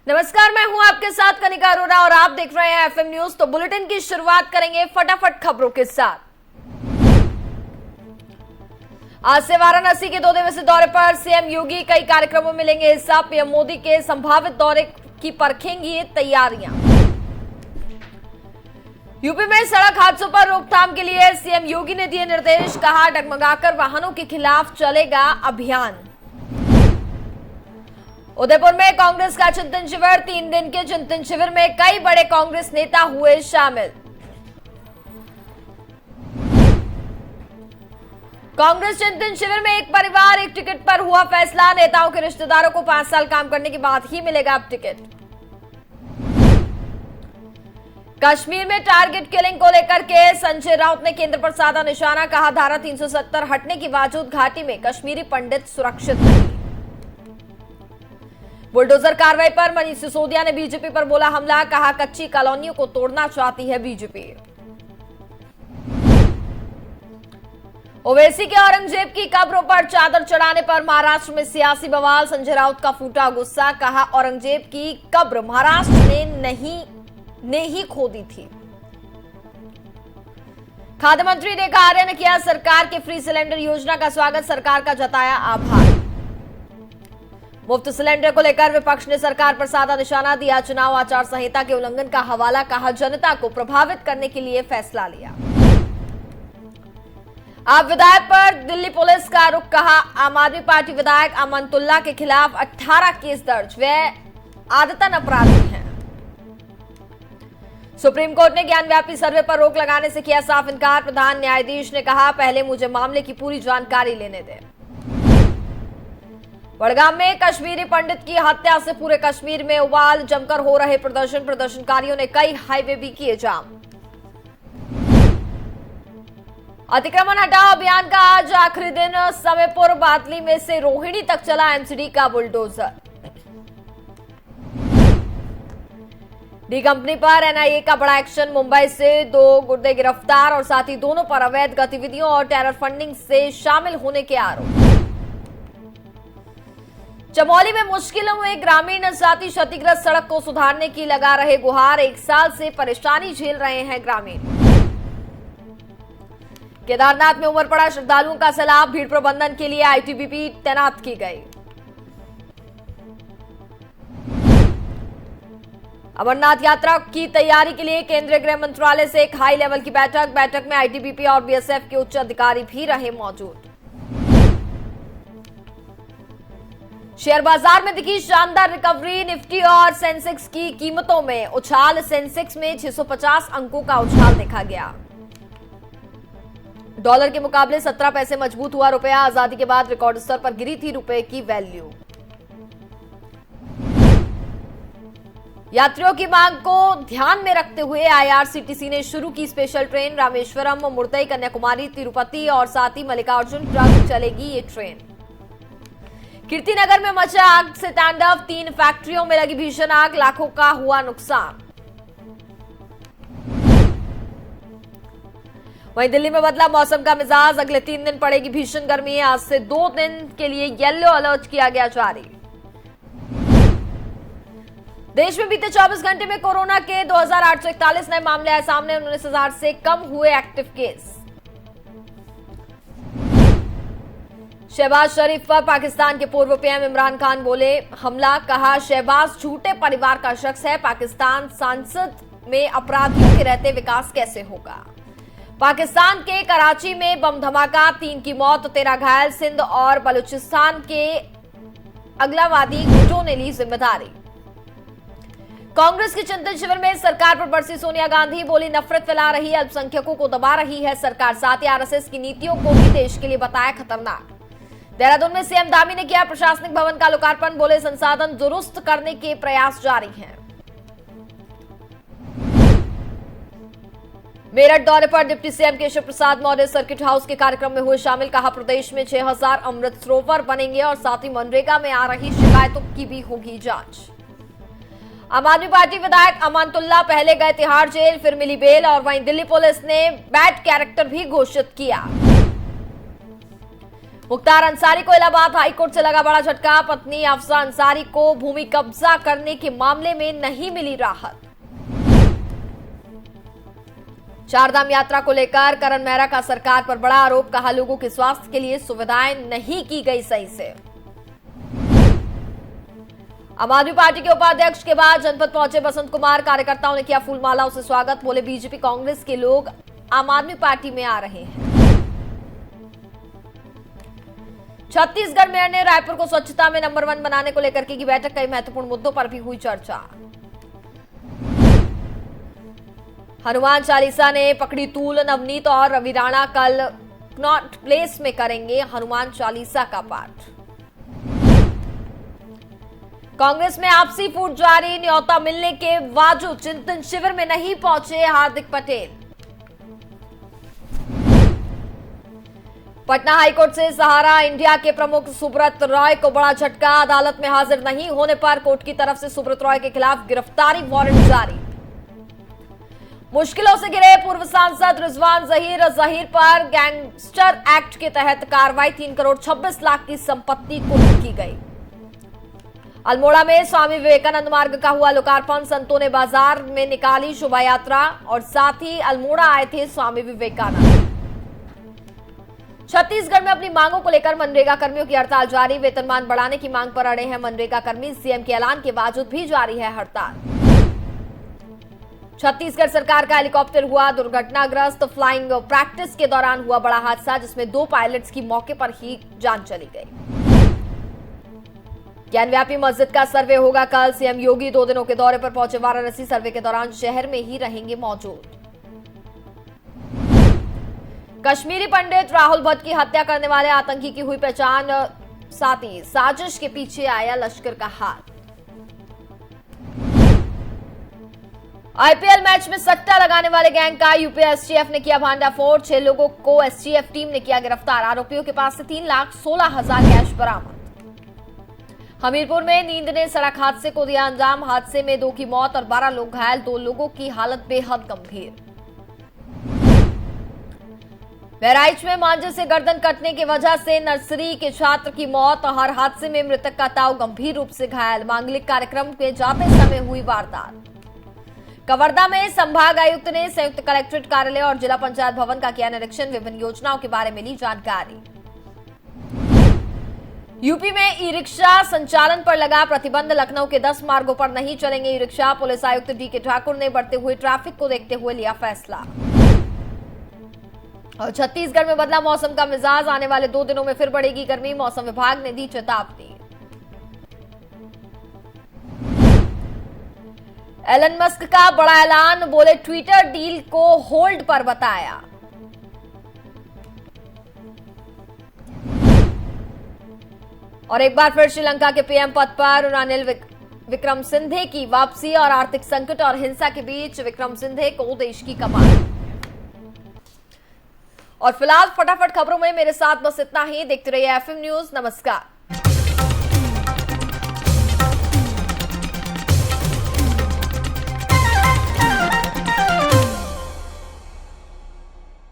नमस्कार, मैं हूं आपके साथ कनिका अरोरा और आप देख रहे हैं एफएम न्यूज। तो बुलेटिन की शुरुआत करेंगे फटाफट खबरों के साथ। आज से वाराणसी के 2 दिवसीय दौरे पर सीएम योगी कई कार्यक्रमों में लेंगे हिस्सा। पीएम मोदी के संभावित दौरे की परखेंगी तैयारियां। यूपी में सड़क हादसों पर रोकथाम के लिए सीएम योगी ने दिए निर्देश। कहा, डगमगाकर वाहनों के खिलाफ चलेगा अभियान। उदयपुर में कांग्रेस का चिंतन शिविर। 3 दिन के चिंतन शिविर में कई बड़े कांग्रेस नेता हुए शामिल। कांग्रेस चिंतन शिविर में एक परिवार एक टिकट पर हुआ फैसला। नेताओं के रिश्तेदारों को 5 साल काम करने के बाद ही मिलेगा अब टिकट। कश्मीर में टारगेट किलिंग को लेकर के संजय राउत ने केंद्र पर साधा निशाना। कहा, धारा 370 हटने के बावजूद घाटी में कश्मीरी पंडित सुरक्षित नहीं। बुलडोजर कार्रवाई पर मनीष सिसोदिया ने बीजेपी पर बोला हमला। कहा, कच्ची कॉलोनियों को तोड़ना चाहती है बीजेपी। ओवैसी के औरंगजेब की कब्रों पर चादर चढ़ाने पर महाराष्ट्र में सियासी बवाल। संजय राउत का फूटा गुस्सा। कहा, औरंगजेब की कब्र महाराष्ट्र ने ही खोदी थी। खाद्य मंत्री रेखा आर्य ने किया सरकार के फ्री सिलेंडर योजना का स्वागत। सरकार का जताया आभार। मुफ्त सिलेंडर को लेकर विपक्ष ने सरकार पर साधा निशाना दिया। चुनाव आचार संहिता के उल्लंघन का हवाला। कहा, जनता को प्रभावित करने के लिए फैसला लिया। आप विधायक पर दिल्ली पुलिस का रुख। कहा, आम आदमी पार्टी विधायक अमानतुल्लाह के खिलाफ 18 केस दर्ज। वे आदतन अपराधी हैं। सुप्रीम कोर्ट ने ज्ञानव्यापी सर्वे पर रोक लगाने से किया साफ इनकार। प्रधान न्यायाधीश ने कहा, पहले मुझे मामले की पूरी जानकारी लेने दें। बड़गाम में कश्मीरी पंडित की हत्या से पूरे कश्मीर में उबाल। जमकर हो रहे प्रदर्शनकारियों ने कई हाईवे भी किए जाम। अतिक्रमण हटाओ अभियान का आज आखिरी दिन। समयपुर बातली में से रोहिणी तक चला एमसीडी का बुलडोजर। डी कंपनी पर एनआईए का बड़ा एक्शन। मुंबई से 2 गुर्दे गिरफ्तार और साथ ही दोनों पर अवैध गतिविधियों और टेरर फंडिंग से शामिल होने के आरोप। चमोली में मुश्किलों में ग्रामीण साथी क्षतिग्रस्त सड़क को सुधारने की लगा रहे गुहार। 1 साल से परेशानी झेल रहे हैं ग्रामीण। केदारनाथ में उमड़ पड़ा श्रद्धालुओं का सैलाब। भीड़ प्रबंधन के लिए आईटीबीपी तैनात की गई। अमरनाथ यात्रा की तैयारी के लिए केंद्रीय गृह मंत्रालय से एक हाई लेवल की बैठक में आईटीबीपी और बीएसएफ के उच्च अधिकारी भी रहे मौजूद। शेयर बाजार में दिखी शानदार रिकवरी। निफ्टी और सेंसेक्स की कीमतों में उछाल। सेंसेक्स में 650 अंकों का उछाल देखा गया। डॉलर के मुकाबले 17 पैसे मजबूत हुआ रुपया। आजादी के बाद रिकॉर्ड स्तर पर गिरी थी रुपए की वैल्यू। यात्रियों की मांग को ध्यान में रखते हुए आईआरसीटीसी ने शुरू की स्पेशल ट्रेन। रामेश्वरम, मुर्तई, कन्याकुमारी, तिरुपति और साथ ही मल्लिकार्जुन तक चलेगी ये ट्रेन। कीर्तिनगर में मचा आग से तांडव। 3 फैक्ट्रियों में लगी भीषण आग। लाखों का हुआ नुकसान। वहीं दिल्ली में बदला मौसम का मिजाज। अगले 3 दिन पड़ेगी भीषण गर्मी। आज से 2 दिन के लिए येलो अलर्ट किया गया जारी। देश में बीते 24 घंटे में कोरोना के 2841 नए मामले आए सामने। 19,000 से कम हुए एक्टिव केस। शहबाज शरीफ पर पाकिस्तान के पूर्व पीएम इमरान खान बोले हमला। कहा, शहबाज झूठे परिवार का शख्स है। पाकिस्तान संसद में अपराधियों के रहते विकास कैसे होगा। पाकिस्तान के कराची में बम धमाका। 3 की मौत, 13 घायल। सिंध और बलूचिस्तान के अगलावादी गुटों ने ली जिम्मेदारी। कांग्रेस के चिंतन शिविर में सरकार पर बरसी सोनिया गांधी। बोली, नफरत फैला रही है, अल्पसंख्यकों को दबा रही है सरकार। साथ ही आरएसएस की नीतियों को भी देश के लिए बताया खतरनाक। देहरादून में सीएम धामी ने किया प्रशासनिक भवन का लोकार्पण। बोले, संसाधन दुरुस्त करने के प्रयास जारी हैं। मेरठ दौरे पर deputy CM Keshav Prasad Maurya circuit house के कार्यक्रम में हुए शामिल। कहा, प्रदेश में 6000 अमृत सरोवर बनेंगे और साथ ही मनरेगा में आ रही शिकायतों की भी होगी जांच। आम आदमी पार्टी विधायक अमानतुल्लाह पहले गए तिहाड़ जेल, फिर मिली बेल। और वहीं दिल्ली पुलिस ने बैड कैरेक्टर भी घोषित किया। मुख्तार अंसारी को इलाहाबाद हाईकोर्ट से लगा बड़ा झटका। पत्नी अफसा अंसारी को भूमि कब्जा करने के मामले में नहीं मिली राहत। चारधाम यात्रा को लेकर करण मेहरा का सरकार पर बड़ा आरोप। कहा, लोगों के स्वास्थ्य के लिए सुविधाएं नहीं की गई सही से। आम आदमी पार्टी के उपाध्यक्ष के बाद जनपद पहुंचे बसंत कुमार। कार्यकर्ताओं ने किया फूलमालाओं से स्वागत। बोले, बीजेपी कांग्रेस के लोग आम आदमी पार्टी में आ रहे हैं। छत्तीसगढ़ मेयर ने रायपुर को स्वच्छता में नंबर 1 बनाने को लेकर की बैठक। कई महत्वपूर्ण मुद्दों पर भी हुई चर्चा। हनुमान चालीसा ने पकड़ी तूल। नवनीत और रवि राणा कल कनॉट प्लेस में करेंगे हनुमान चालीसा का पाठ। कांग्रेस में आपसी फूट जारी। न्योता मिलने के बावजूद चिंतन शिविर में नहीं पहुंचे हार्दिक पटेल। पटना हाईकोर्ट से सहारा इंडिया के प्रमुख सुब्रत रॉय को बड़ा झटका। अदालत में हाजिर नहीं होने पर कोर्ट की तरफ से सुब्रत रॉय के खिलाफ गिरफ्तारी वारंट जारी। मुश्किलों से घिरे पूर्व सांसद रिजवान जहीर पर गैंगस्टर एक्ट के तहत कार्रवाई। 3 करोड़ 26 लाख की संपत्ति कुर्क की गई। अल्मोड़ा में स्वामी विवेकानंद मार्ग का हुआ लोकार्पण। संतों ने बाजार में निकाली शोभा यात्रा और साथ ही अल्मोड़ा आए थे स्वामी विवेकानंद। छत्तीसगढ़ में अपनी मांगों को लेकर मनरेगा कर्मियों की हड़ताल जारी। वेतनमान बढ़ाने की मांग पर अड़े हैं मनरेगा कर्मी। सीएम के ऐलान के बावजूद भी जारी है हड़ताल। छत्तीसगढ़ सरकार का हेलीकॉप्टर हुआ दुर्घटनाग्रस्त। फ्लाइंग प्रैक्टिस के दौरान हुआ बड़ा हादसा, जिसमें 2 पायलट्स की मौके पर ही जान चली गई। ज्ञानव्यापी मस्जिद का सर्वे होगा कल। सीएम योगी 2 दिनों के दौरे पर पहुंचे वाराणसी। सर्वे के दौरान शहर में ही रहेंगे मौजूद। कश्मीरी पंडित राहुल भट्ट की हत्या करने वाले आतंकी की हुई पहचान। साथ ही साजिश के पीछे आया लश्कर का हाथ। आईपीएल मैच में सट्टा लगाने वाले गैंग का यूपी एसटीएफ ने किया भांडाफोड़। 6 लोगों को एसटीएफ टीम ने किया गिरफ्तार। आरोपियों के पास से 3,16,000 कैश बरामद। हमीरपुर में नींद ने सड़क हादसे को दिया अंजाम। हादसे में 2 की मौत और 12 लोग घायल। 2 लोगों की हालत बेहद गंभीर। बहराइच में मांझे से गर्दन कटने की वजह से नर्सरी के छात्र की मौत। हर हादसे में मृतक का ताऊ गंभीर रूप से घायल। मांगलिक कार्यक्रम में जाते समय हुई वारदात। कवर्धा में संभाग आयुक्त ने संयुक्त कलेक्ट्रेट कार्यालय और जिला पंचायत भवन का किया निरीक्षण। विभिन्न योजनाओं के बारे में ली जानकारी। यूपी में ई रिक्शा संचालन पर लगा प्रतिबंध। लखनऊ के 10 मार्गों पर नहीं चलेंगे ई रिक्शा। पुलिस आयुक्त डीके ठाकुर ने बढ़ते हुए ट्रैफिक को देखते हुए लिया फैसला। और छत्तीसगढ़ में बदला मौसम का मिजाज। आने वाले 2 दिनों में फिर बढ़ेगी गर्मी। मौसम विभाग ने दी चेतावनी। एलन मस्क का बड़ा ऐलान। बोले, ट्विटर डील को होल्ड पर बताया। और एक बार फिर श्रीलंका के पीएम पद पर रानिल विक्रमसिंघे की वापसी। और आर्थिक संकट और हिंसा के बीच विक्रमसिंघे को देश की कमान। और फिलहाल फटाफट खबरों में मेरे साथ बस इतना ही। देखते रहिए एफएम न्यूज। नमस्कार।